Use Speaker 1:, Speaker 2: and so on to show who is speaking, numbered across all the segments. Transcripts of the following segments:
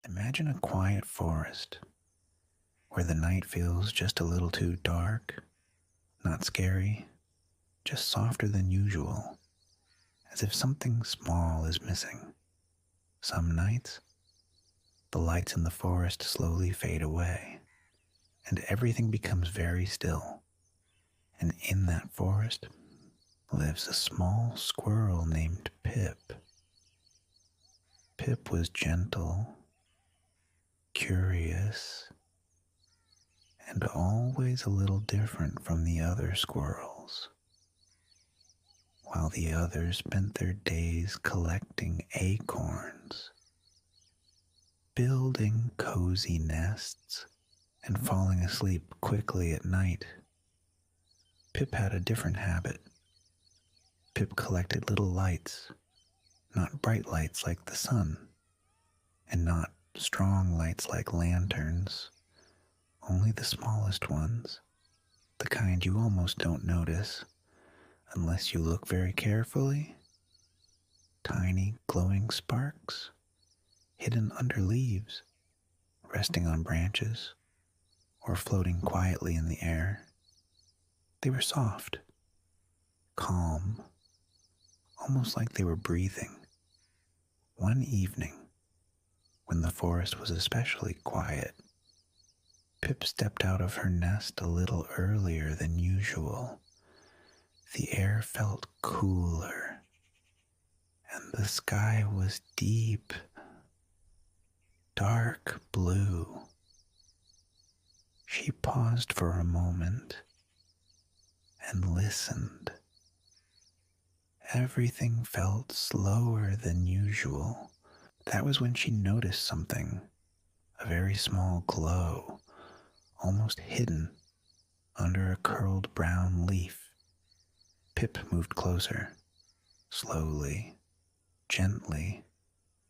Speaker 1: Imagine a quiet forest where the night feels just a little too dark, not scary, just softer than usual, as if something small is missing. Some nights, the lights in the forest slowly fade away, and everything becomes very still. And in that forest lives a small squirrel named Pip. Pip was gentle, curious, and always a little different from the other squirrels. While the others spent their days collecting acorns, building cozy nests, and falling asleep quickly at night, Pip had a different habit. Pip collected little lights, not bright lights like the sun, and not strong lights like lanterns, only the smallest ones, the kind you almost don't notice unless you look very carefully. Tiny glowing sparks, hidden under leaves, resting on branches, or floating quietly in the air. They were soft, calm, almost like they were breathing. One evening, when the forest was especially quiet, Pip stepped out of her nest a little earlier than usual. The air felt cooler, and the sky was deep, dark blue. She paused for a moment and listened. Everything felt slower than usual. That was when she noticed something, a very small glow, almost hidden under a curled brown leaf. Pip moved closer, slowly, gently,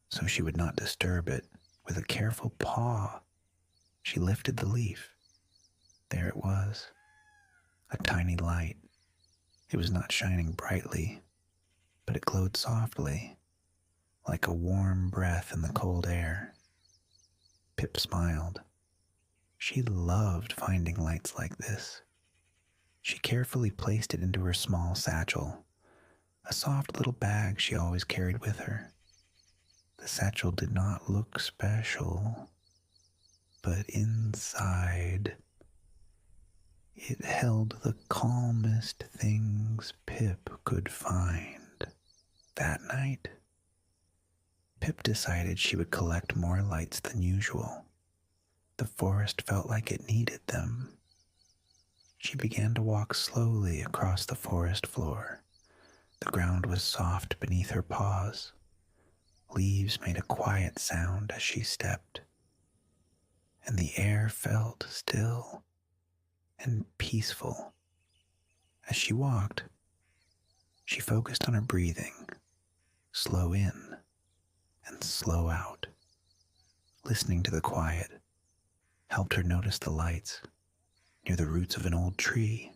Speaker 1: so she would not disturb it. With a careful paw, she lifted the leaf. There it was, a tiny light. It was not shining brightly, but it glowed softly, like a warm breath in the cold air. Pip smiled. She loved finding lights like this. She carefully placed it into her small satchel, a soft little bag she always carried with her. The satchel did not look special, but inside, it held the calmest things Pip could find. That night, Pip decided she would collect more lights than usual. The forest felt like it needed them. She began to walk slowly across the forest floor. The ground was soft beneath her paws. Leaves made a quiet sound as she stepped, and the air felt still and peaceful. As she walked, she focused on her breathing, slow in and slow out. Listening to the quiet helped her notice the lights near the roots of an old tree.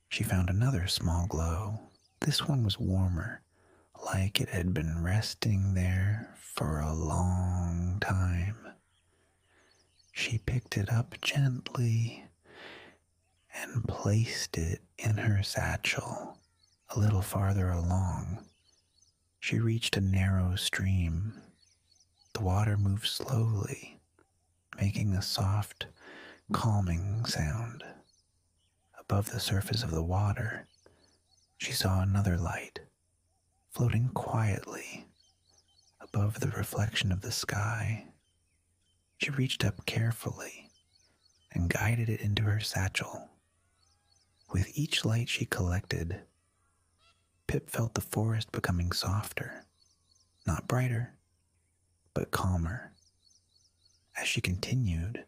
Speaker 1: She found another small glow. This one was warmer, like it had been resting there for a long time. She picked it up gently and placed it in her satchel. A little farther along, she reached a narrow stream. The water moved slowly, making a soft, calming sound. Above the surface of the water, she saw another light, floating quietly above the reflection of the sky. She reached up carefully and guided it into her satchel. With each light she collected, Pip felt the forest becoming softer, not brighter, but calmer. As she continued,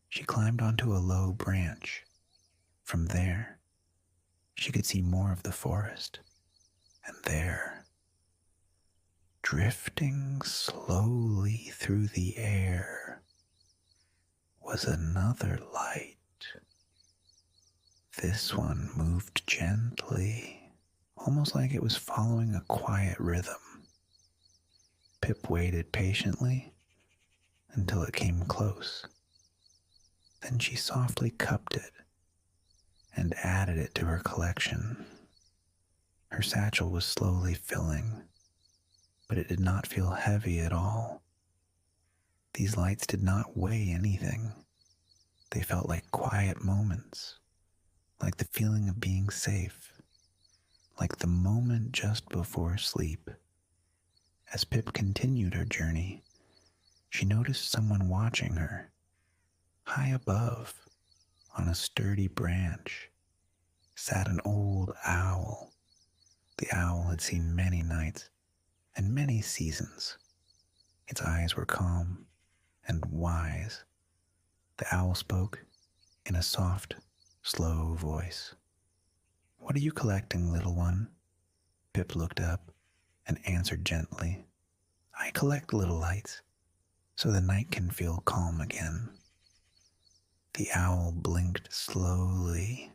Speaker 1: she climbed onto a low branch. From there, she could see more of the forest, and there, drifting slowly through the air, was another light. This one moved gently, almost like it was following a quiet rhythm. Pip waited patiently until it came close. Then she softly cupped it and added it to her collection. Her satchel was slowly filling, but it did not feel heavy at all. These lights did not weigh anything. They felt like quiet moments, like the feeling of being safe, like the moment just before sleep. As Pip continued her journey, she noticed someone watching her. High above, on a sturdy branch, sat an old owl. The owl had seen many nights and many seasons. Its eyes were calm and wise. The owl spoke in a soft, slow voice. "What are you collecting, little one?" Pip looked up and answered gently, "I collect little lights, so the night can feel calm again." The owl blinked slowly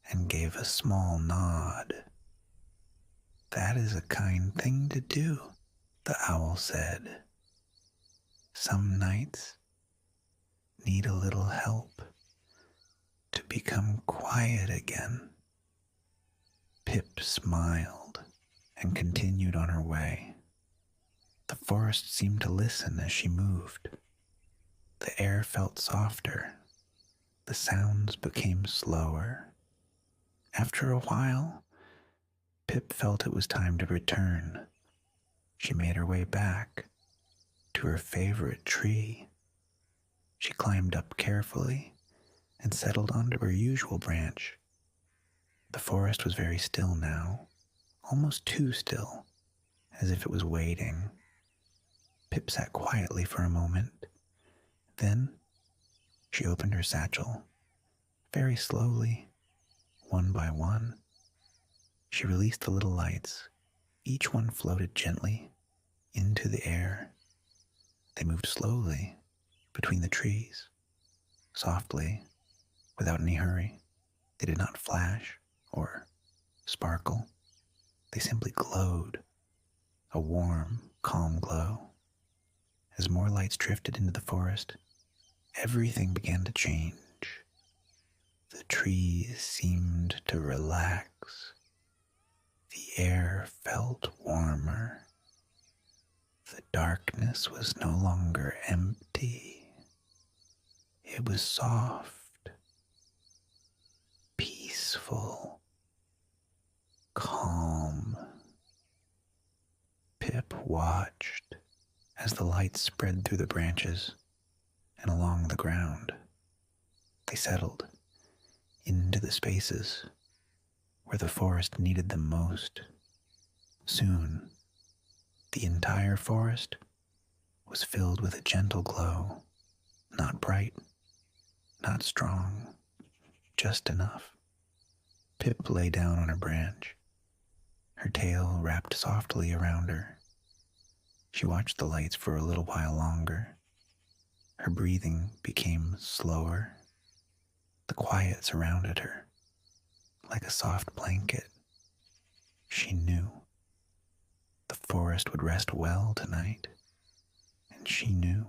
Speaker 1: and gave a small nod. "That is a kind thing to do," the owl said. "Some nights need a little help to become quiet again." Pip smiled and continued on her way. The forest seemed to listen as she moved. The air felt softer. The sounds became slower. After a while, Pip felt it was time to return. She made her way back to her favorite tree. She climbed up carefully and settled onto her usual branch. The forest was very still now, almost too still, as if it was waiting. Pip sat quietly for a moment. Then she opened her satchel. Very slowly, one by one, she released the little lights. Each one floated gently into the air. They moved slowly between the trees, softly, without any hurry. They did not flash or sparkle. They simply glowed, a warm, calm glow. As more lights drifted into the forest, everything began to change. The trees seemed to relax. The air felt warmer. The darkness was no longer empty. It was soft, peaceful, calm. Pip watched as the lights spread through the branches and along the ground. They settled into the spaces where the forest needed them most. Soon, the entire forest was filled with a gentle glow, not bright, not strong, just enough. Pip lay down on her branch, her tail wrapped softly around her. She watched the lights for a little while longer. Her breathing became slower. The quiet surrounded her, like a soft blanket. She knew the forest would rest well tonight, and she knew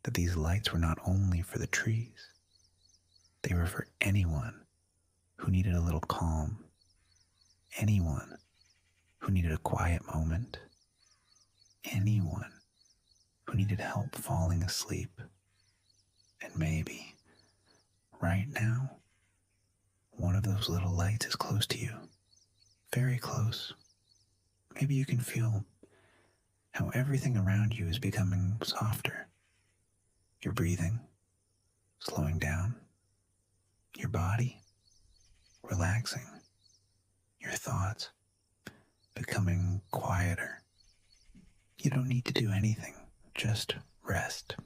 Speaker 1: that these lights were not only for the trees, they were for anyone who needed a little calm, anyone who needed a quiet moment, anyone who needed help falling asleep. And maybe, right now, one of those little lights is close to you, very close. Maybe you can feel how everything around you is becoming softer. Your breathing slowing down, your body relaxing, your thoughts becoming quieter. You don't need to do anything, just rest.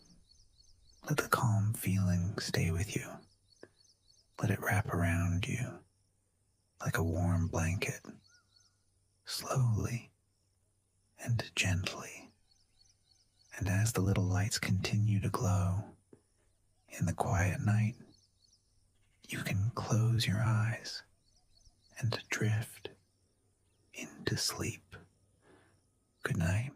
Speaker 1: Let the calm feeling stay with you. Let it wrap around you like a warm blanket, slowly and gently. And as the little lights continue to glow in the quiet night, you can close your eyes and drift into sleep. Good night.